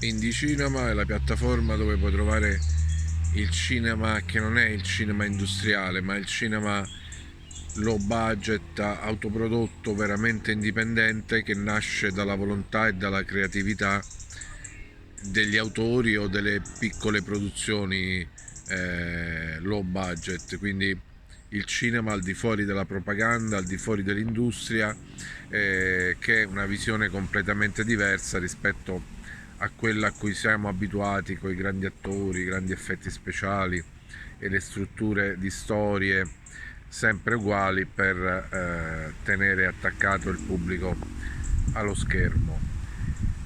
Indie Cinema è la piattaforma dove puoi trovare il cinema che non è il cinema industriale, ma il cinema low budget, autoprodotto, veramente indipendente, che nasce dalla volontà e dalla creatività degli autori o delle piccole produzioni low budget, quindi il cinema al di fuori della propaganda, al di fuori dell'industria, che è una visione completamente diversa rispetto a quella a cui siamo abituati con i grandi attori, i grandi effetti speciali e le strutture di storie sempre uguali per tenere attaccato il pubblico allo schermo.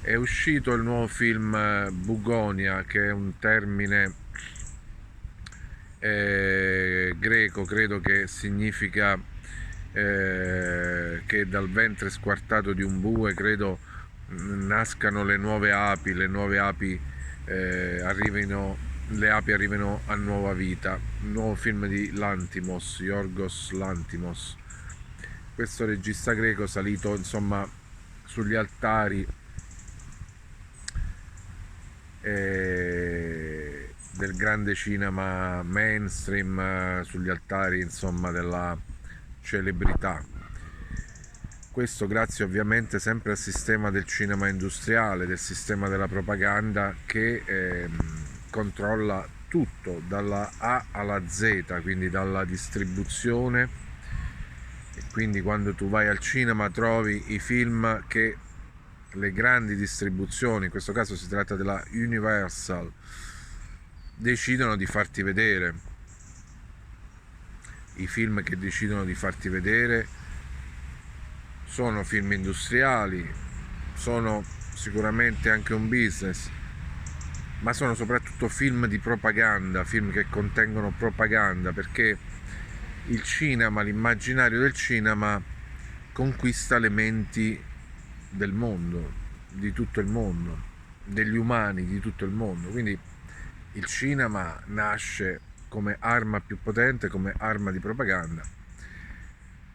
È uscito il nuovo film Bugonia, che è un termine greco, credo che significa che dal ventre squartato di un bue, credo, nascano le nuove api arrivino, le api arrivino a nuova vita. Un nuovo film di Lantimos, Yorgos Lantimos, questo regista greco salito insomma sugli altari del grande cinema mainstream, sugli altari insomma della celebrità. Questo grazie ovviamente sempre al sistema del cinema industriale, del sistema della propaganda che controlla tutto dalla A alla Z, quindi dalla distribuzione, e quindi quando tu vai al cinema trovi i film che le grandi distribuzioni, in questo caso si tratta della Universal, decidono di farti vedere. I film che decidono di farti vedere sono film industriali, sono sicuramente anche un business, ma sono soprattutto film di propaganda, film che contengono propaganda, perché il cinema, l'immaginario del cinema conquista le menti del mondo, di tutto il mondo, degli umani di tutto il mondo. Quindi il cinema nasce come arma più potente, come arma di propaganda,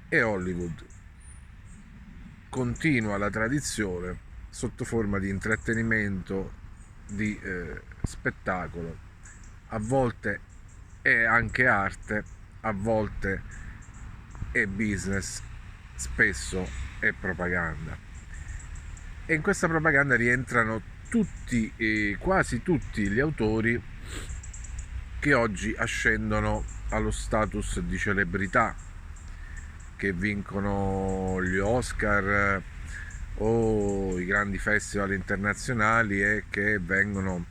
e Hollywood continua la tradizione sotto forma di intrattenimento, di spettacolo, a volte è anche arte, a volte è business, spesso è propaganda. E in questa propaganda rientrano tutti, quasi tutti gli autori che oggi ascendono allo status di celebrità, che vincono gli Oscar o i grandi festival internazionali e che vengono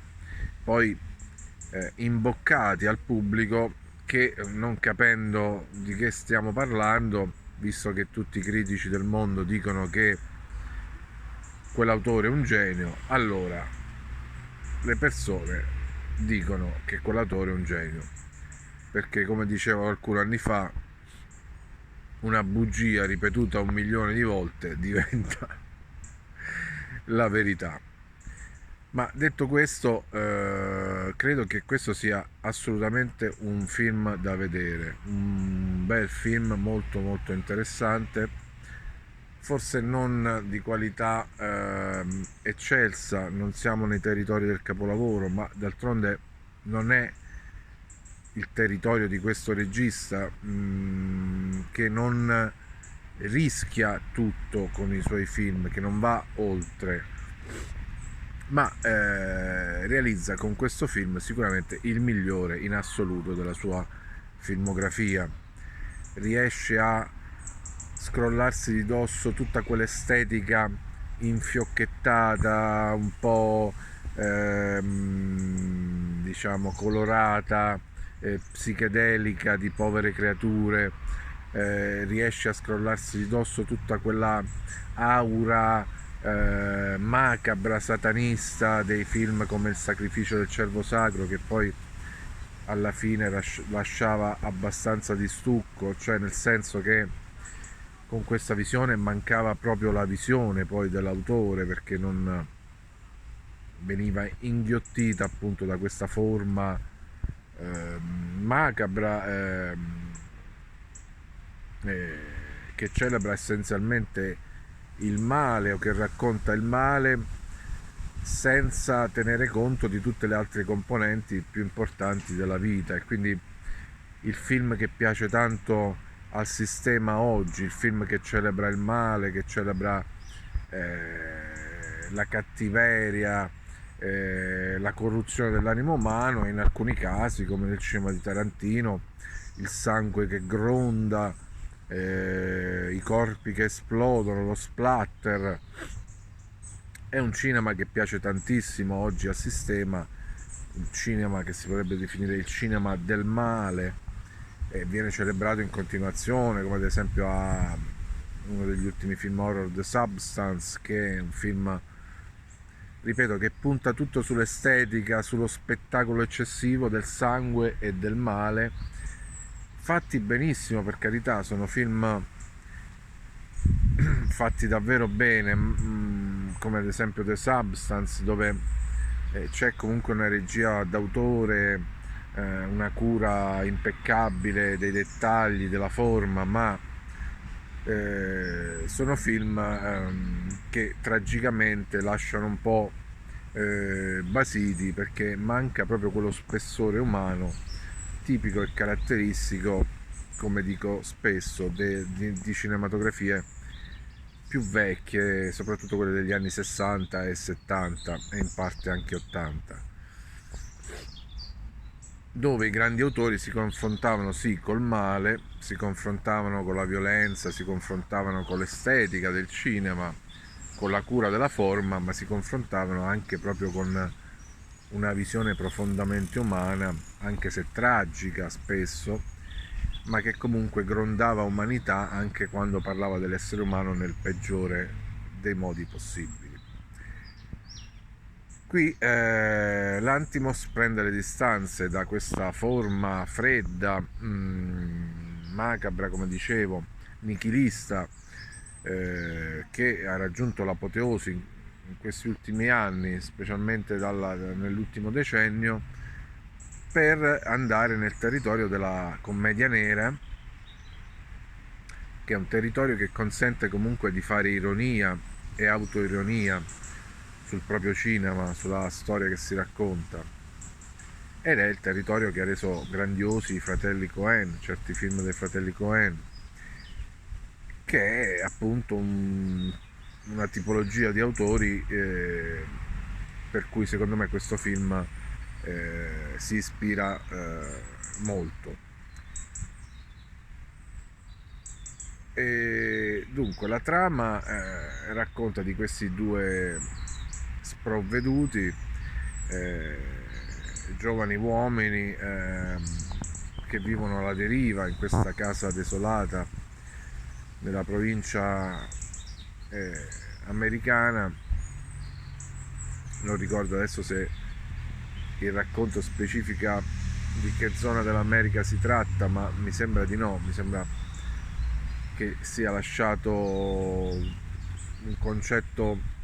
poi imboccati al pubblico che, non capendo di che stiamo parlando, visto che tutti i critici del mondo dicono che quell'autore è un genio, allora le persone dicono che quell'autore è un genio, perché come dicevo qualcuno anni fa, una bugia ripetuta 1 milione di volte diventa la verità. Ma detto questo, credo che questo sia assolutamente un film da vedere, un bel film molto molto interessante, forse non di qualità eccelsa, non siamo nei territori del capolavoro, ma d'altronde non è il territorio di questo regista, che non rischia tutto con i suoi film, che non va oltre, ma realizza con questo film sicuramente il migliore in assoluto della sua filmografia. Riesce a scrollarsi di dosso tutta quell'estetica infiocchettata, un po' diciamo colorata, psichedelica, di povere creature. Riesce a scrollarsi di dosso tutta quella aura macabra, satanista dei film come Il sacrificio del cervo sacro, che poi alla fine lasciava abbastanza di stucco, cioè nel senso che con questa visione mancava proprio la visione poi dell'autore, perché non veniva inghiottita appunto da questa forma macabra, che celebra essenzialmente il male, o che racconta il male senza tenere conto di tutte le altre componenti più importanti della vita. E quindi il film che piace tanto al sistema oggi, il film che celebra il male, che celebra la cattiveria, la corruzione dell'animo umano, e in alcuni casi, come nel cinema di Tarantino, il sangue che gronda, i corpi che esplodono, lo splatter. È un cinema che piace tantissimo oggi al sistema, un cinema che si potrebbe definire il cinema del male, e viene celebrato in continuazione, come ad esempio a uno degli ultimi film horror, The Substance, che è un film, ripeto, che punta tutto sull'estetica, sullo spettacolo eccessivo del sangue e del male, fatti benissimo, per carità. Sono film fatti davvero bene, come ad esempio The Substance, dove c'è comunque una regia d'autore, una cura impeccabile dei dettagli, della forma, ma sono film che tragicamente lasciano un po' basiti, perché manca proprio quello spessore umano tipico e caratteristico, come dico spesso, di cinematografie più vecchie, soprattutto quelle degli anni 60 e 70 e in parte anche 80, dove i grandi autori si confrontavano sì col male, si confrontavano con la violenza, si confrontavano con l'estetica del cinema, con la cura della forma, ma si confrontavano anche proprio con una visione profondamente umana, anche se tragica spesso, ma che comunque grondava umanità anche quando parlava dell'essere umano nel peggiore dei modi possibili. Qui Lantimos prende le distanze da questa forma fredda, macabra, come dicevo, nichilista, che ha raggiunto l'apoteosi in questi ultimi anni, specialmente nell'ultimo decennio, per andare nel territorio della commedia nera, che è un territorio che consente comunque di fare ironia e autoironia sul proprio cinema, sulla storia che si racconta, ed è il territorio che ha reso grandiosi i fratelli Coen, certi film dei fratelli Coen, che è appunto una tipologia di autori per cui secondo me questo film si ispira molto. E dunque la trama racconta di questi due sprovveduti, eh, giovani uomini che vivono alla deriva in questa casa desolata nella provincia americana. Non ricordo adesso se il racconto specifica di che zona dell'America si tratta, ma mi sembra di no, mi sembra che sia lasciato un concetto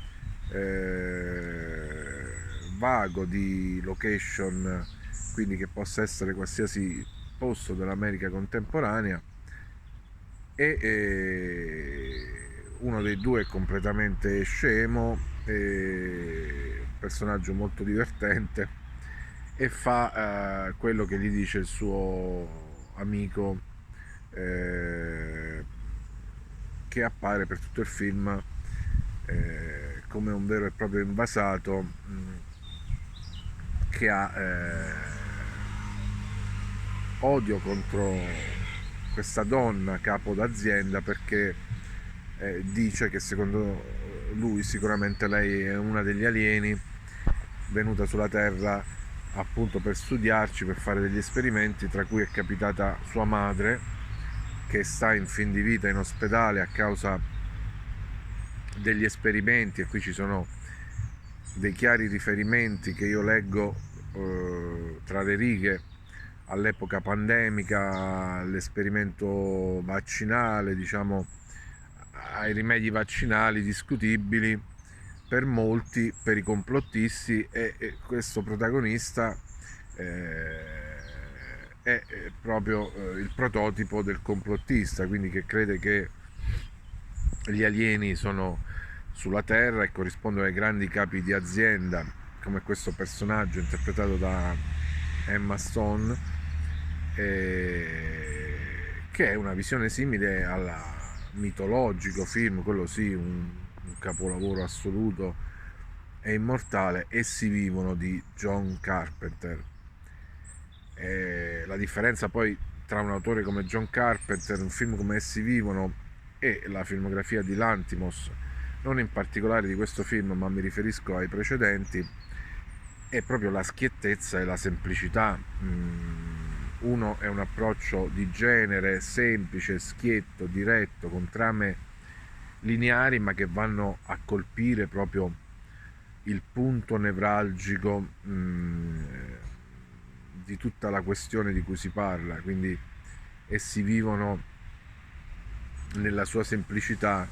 vago di location, quindi che possa essere qualsiasi posto dell'America contemporanea, e uno dei due è completamente scemo, un personaggio molto divertente, e fa quello che gli dice il suo amico, che appare per tutto il film come un vero e proprio invasato, che ha odio contro questa donna capo d'azienda, perché dice che secondo lui sicuramente lei è una degli alieni venuta sulla Terra appunto per studiarci, per fare degli esperimenti, tra cui è capitata sua madre, che sta in fin di vita in ospedale a causa degli esperimenti, e qui ci sono dei chiari riferimenti che io leggo tra le righe all'epoca pandemica, all'esperimento vaccinale, diciamo ai rimedi vaccinali discutibili per molti, per i complottisti, e questo protagonista è proprio il prototipo del complottista, quindi che crede che gli alieni sono sulla Terra e corrispondono ai grandi capi di azienda, come questo personaggio interpretato da Emma Stone, che è una visione simile al mitologico film, quello sì, un capolavoro assoluto e immortale, Essi vivono di John Carpenter. La differenza poi tra un autore come John Carpenter, un film come Essi vivono e la filmografia di Lanthimos, non in particolare di questo film ma mi riferisco ai precedenti, è proprio la schiettezza e la semplicità. Uno è un approccio di genere semplice, schietto, diretto, con trame lineari ma che vanno a colpire proprio il punto nevralgico di tutta la questione di cui si parla, quindi essi vivono nella sua semplicità,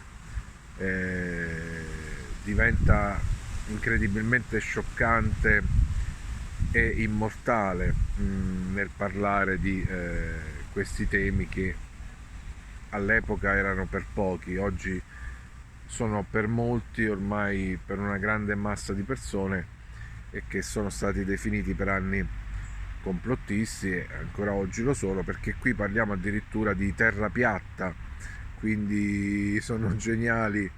diventa incredibilmente scioccante e immortale nel parlare di questi temi che all'epoca erano per pochi, oggi sono per molti, ormai per una grande massa di persone, e che sono stati definiti per anni complottisti e ancora oggi lo sono, perché qui parliamo addirittura di terra piatta, quindi sono geniali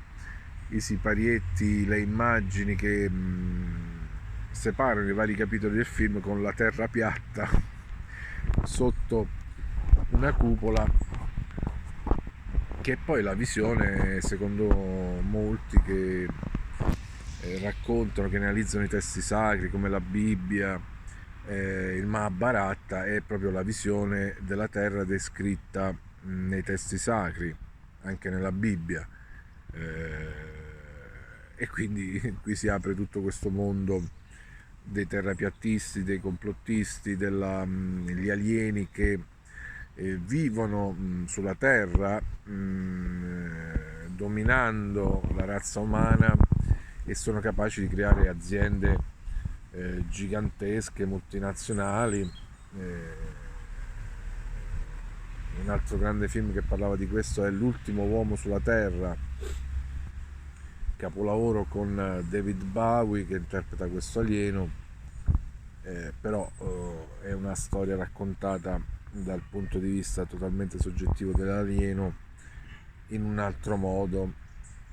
i siparietti, le immagini che separano i vari capitoli del film con la terra piatta sotto una cupola, che è poi la visione, secondo molti, che raccontano, che analizzano i testi sacri come la Bibbia, il Mahabharata, è proprio la visione della terra descritta nei testi sacri, anche nella Bibbia. E quindi qui si apre tutto questo mondo dei terrapiattisti, dei complottisti, degli alieni che vivono sulla Terra, dominando la razza umana, e sono capaci di creare aziende gigantesche, multinazionali. Un altro grande film che parlava di questo è L'ultimo uomo sulla Terra, capolavoro con David Bowie che interpreta questo alieno, però è una storia raccontata dal punto di vista totalmente soggettivo dell'alieno, in un altro modo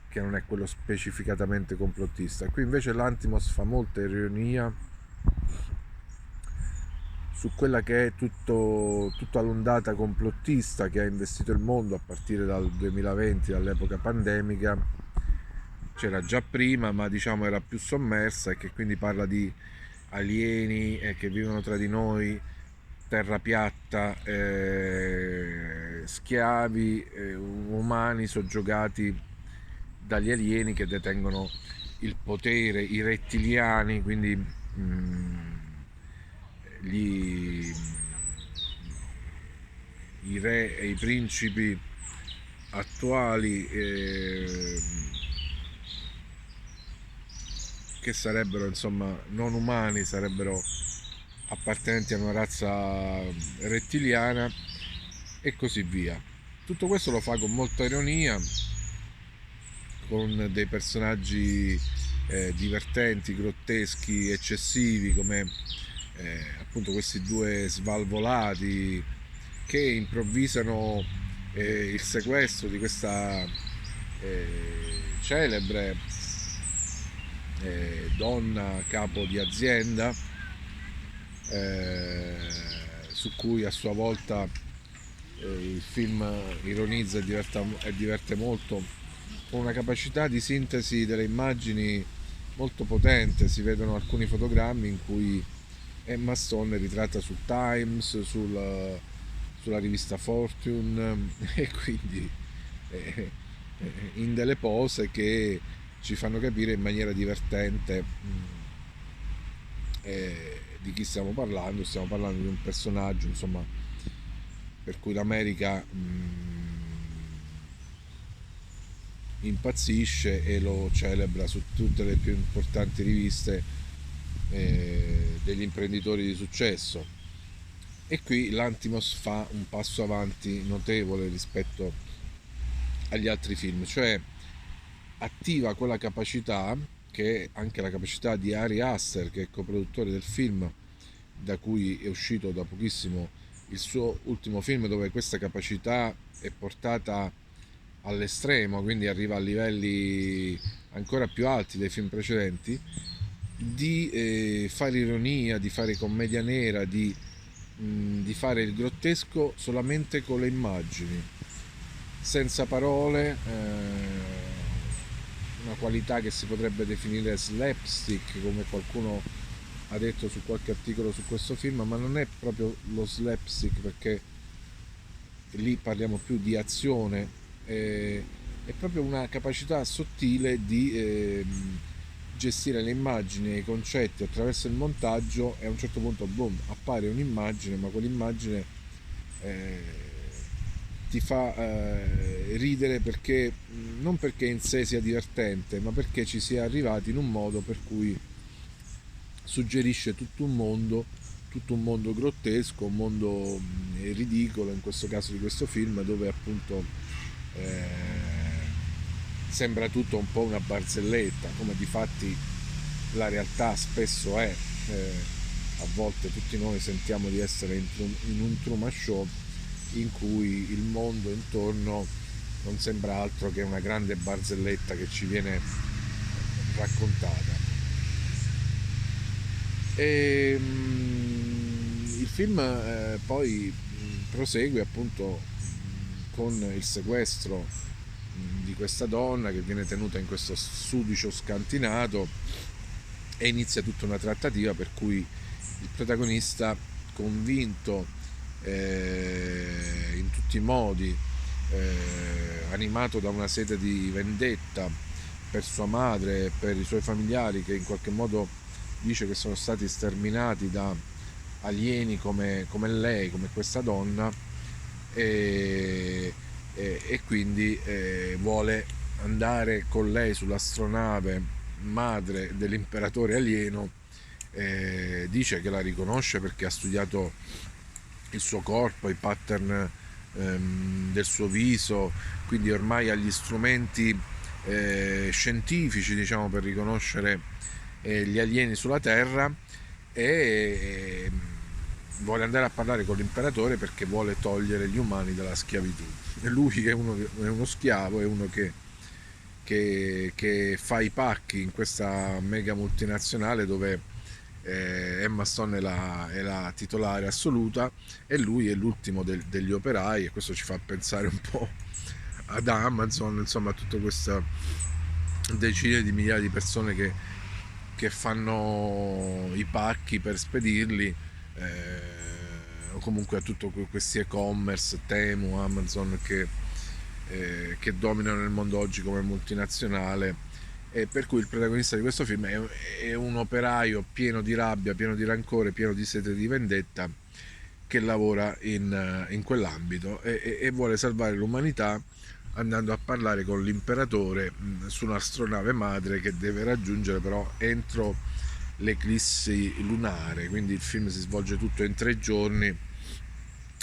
che non è quello specificatamente complottista. Qui invece Lanthimos fa molta ironia su quella che è tutta l'ondata complottista che ha investito il mondo a partire dal 2020, dall'epoca pandemica. C'era già prima, ma diciamo era più sommersa, e che quindi parla di alieni che vivono tra di noi, terra piatta, schiavi umani soggiogati dagli alieni che detengono il potere, i rettiliani, quindi gli, i re e i principi attuali, che sarebbero insomma non umani, sarebbero appartenenti a una razza rettiliana e così via. Tutto questo lo fa con molta ironia, con dei personaggi divertenti, grotteschi, eccessivi, come appunto questi due svalvolati che improvvisano il sequestro di questa celebre donna capo di azienda, su cui a sua volta il film ironizza e diverte molto, con una capacità di sintesi delle immagini molto potente. Si vedono alcuni fotogrammi in cui Emma Stone è ritratta sul Times, sulla rivista Fortune, e quindi in delle pose che ci fanno capire in maniera divertente di chi stiamo parlando. Stiamo parlando di un personaggio, insomma, per cui l'America impazzisce e lo celebra su tutte le più importanti riviste degli imprenditori di successo. E qui Lanthimos fa un passo avanti notevole rispetto agli altri film, cioè attiva quella capacità che è anche la capacità di Ari Aster, che è coproduttore del film, da cui è uscito da pochissimo il suo ultimo film, dove questa capacità è portata all'estremo, quindi arriva a livelli ancora più alti dei film precedenti, di fare ironia, di fare commedia nera, di fare il grottesco solamente con le immagini, senza parole, una qualità che si potrebbe definire slapstick, come qualcuno ha detto su qualche articolo su questo film, ma non è proprio lo slapstick, perché lì parliamo più di azione, è proprio una capacità sottile di gestire le immagini e i concetti attraverso il montaggio, e a un certo punto boom, appare un'immagine, ma quell'immagine eh, ti fa ridere, perché non perché in sé sia divertente, ma perché ci sia arrivati in un modo per cui suggerisce tutto un mondo grottesco, un mondo ridicolo, in questo caso di questo film, dove appunto sembra tutto un po' una barzelletta, come difatti la realtà spesso è. A volte tutti noi sentiamo di essere in un Truman Show, in cui il mondo intorno non sembra altro che una grande barzelletta che ci viene raccontata. Il film poi prosegue appunto con il sequestro di questa donna, che viene tenuta in questo sudicio scantinato, e inizia tutta una trattativa per cui il protagonista, convinto in tutti i modi, animato da una sete di vendetta per sua madre e per i suoi familiari, che in qualche modo dice che sono stati sterminati da alieni come lei, come questa donna, e quindi vuole andare con lei sull'astronave madre dell'imperatore alieno. Dice che la riconosce perché ha studiato il suo corpo, i pattern del suo viso, quindi ormai ha gli strumenti scientifici, diciamo, per riconoscere gli alieni sulla Terra, e vuole andare a parlare con l'imperatore perché vuole togliere gli umani dalla schiavitù. E lui è uno schiavo, è uno che fa i pacchi in questa mega multinazionale, dove Emma Stone è la titolare assoluta, e lui è l'ultimo degli operai, e questo ci fa pensare un po' ad Amazon, insomma, a tutta questa decine di migliaia di persone che fanno i pacchi per spedirli, o comunque a tutti questi e-commerce, Temu, Amazon, che dominano il mondo oggi come multinazionale. E per cui il protagonista di questo film è un operaio pieno di rabbia, pieno di rancore, pieno di sete di vendetta, che lavora in quell'ambito, e vuole salvare l'umanità andando a parlare con l'imperatore su un'astronave madre che deve raggiungere però entro l'eclissi lunare. Quindi il film si svolge tutto in 3 giorni,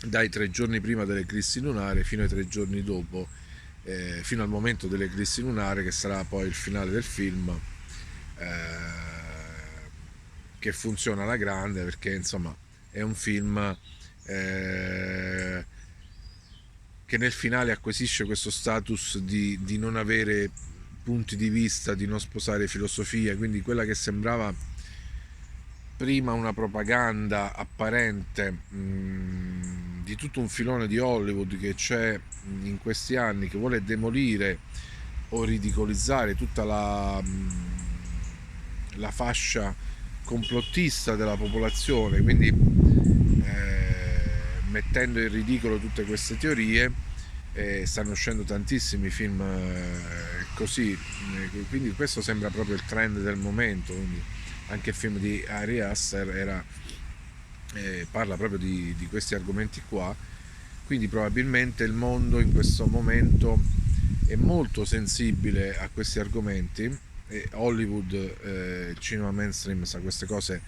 dai 3 giorni prima dell'eclissi lunare fino ai 3 giorni dopo, fino al momento dell'eclissi lunare, che sarà poi il finale del film, che funziona alla grande, perché insomma è un film che nel finale acquisisce questo status di non avere punti di vista, di non sposare filosofia, quindi quella che sembrava prima una propaganda apparente di tutto un filone di Hollywood che c'è in questi anni, che vuole demolire o ridicolizzare tutta la fascia complottista della popolazione, quindi mettendo in ridicolo tutte queste teorie. Stanno uscendo tantissimi film così, quindi questo sembra proprio il trend del momento. Quindi anche il film di Ari Aster parla proprio di questi argomenti qua, quindi probabilmente il mondo in questo momento è molto sensibile a questi argomenti, e Hollywood, il cinema mainstream, sa queste cose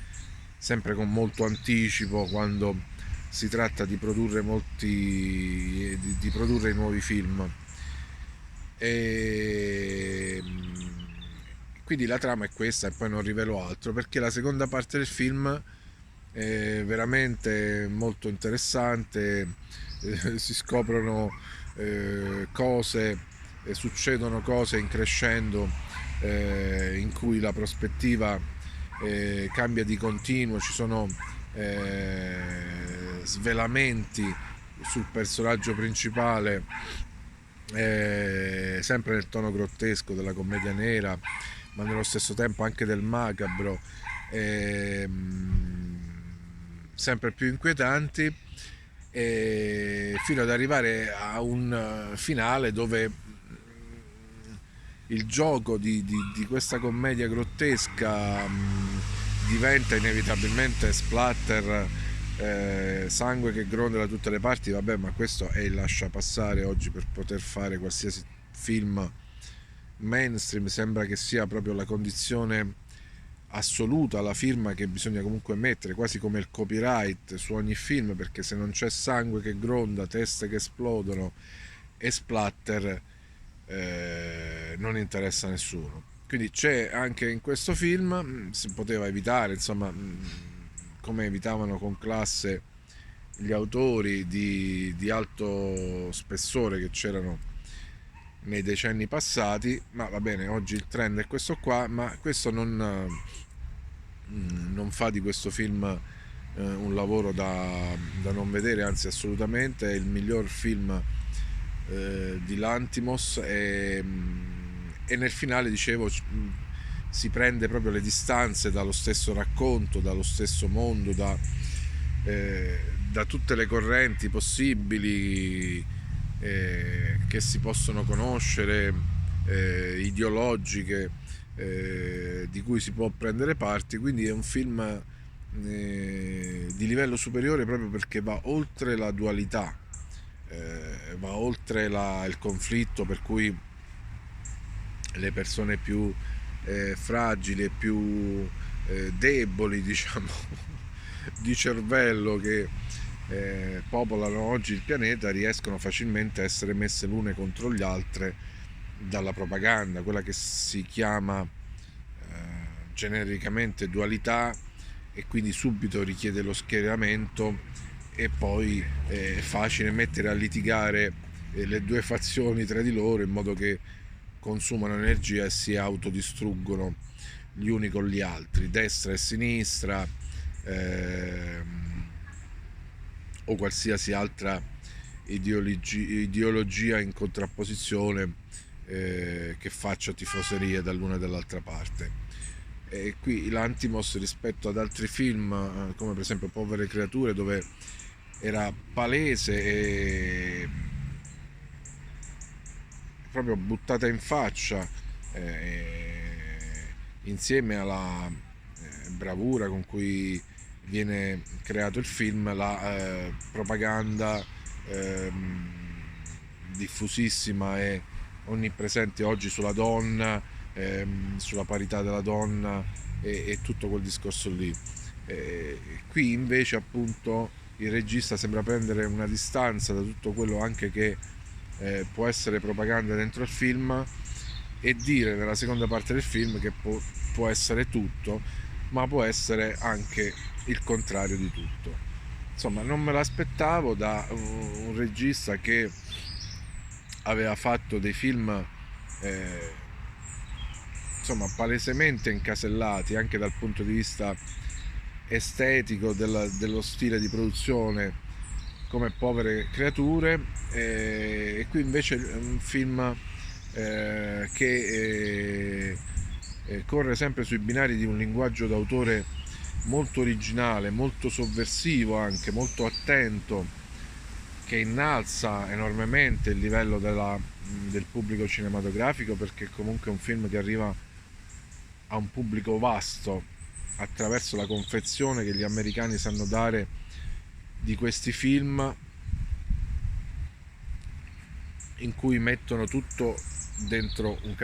sempre con molto anticipo, quando si tratta di produrre di produrre i nuovi film. E quindi la trama è questa e poi non rivelo altro perché la seconda parte del film è veramente molto interessante, si scoprono cose, succedono cose in crescendo in cui la prospettiva cambia di continuo, ci sono svelamenti sul personaggio principale, sempre nel tono grottesco della commedia nera, ma nello stesso tempo anche del macabro, sempre più inquietanti, fino ad arrivare a un finale dove il gioco di questa commedia grottesca diventa inevitabilmente splatter, sangue che gronda da tutte le parti. Vabbè, ma questo è il lasciapassare oggi per poter fare qualsiasi film mainstream, sembra che sia proprio la condizione assoluta, la firma che bisogna comunque mettere, quasi come il copyright su ogni film, perché se non c'è sangue che gronda, teste che esplodono e splatter, non interessa a nessuno. Quindi c'è anche in questo film, si poteva evitare, insomma, come evitavano con classe gli autori di alto spessore che c'erano nei decenni passati, ma va bene, oggi il trend è questo qua, ma questo non fa di questo film un lavoro da non vedere, anzi assolutamente è il miglior film di Lantimos e nel finale, dicevo, si prende proprio le distanze dallo stesso racconto, dallo stesso mondo, da tutte le correnti possibili che si possono conoscere, ideologiche, di cui si può prendere parte, quindi è un film di livello superiore proprio perché va oltre la dualità, va oltre il conflitto per cui le persone più fragili e più deboli, diciamo, di cervello che popolano oggi il pianeta riescono facilmente a essere messe l'une contro gli altre dalla propaganda, quella che si chiama genericamente dualità, e quindi subito richiede lo schieramento e poi è facile mettere a litigare le due fazioni tra di loro in modo che consumano energia e si autodistruggono gli uni con gli altri, destra e sinistra, o qualsiasi altra ideologia in contrapposizione che faccia tifoserie dall'una e dall'altra parte. E qui l'Antimos, rispetto ad altri film come per esempio Povere creature, dove era palese e proprio buttata in faccia, insieme alla bravura con cui viene creato il film, la propaganda diffusissima e onnipresente oggi sulla donna, sulla parità della donna e tutto quel discorso lì. Qui invece appunto il regista sembra prendere una distanza da tutto quello anche che può essere propaganda dentro il film e dire nella seconda parte del film che può essere tutto, ma può essere anche il contrario di tutto. Insomma, non me l'aspettavo da un regista che aveva fatto dei film insomma palesemente incasellati anche dal punto di vista estetico dello stile di produzione, come Povere creature, e qui invece è un film che corre sempre sui binari di un linguaggio d'autore molto originale, molto sovversivo, anche molto attento, che innalza enormemente il livello del pubblico cinematografico, perché comunque è un film che arriva a un pubblico vasto attraverso la confezione che gli americani sanno dare di questi film, in cui mettono tutto dentro un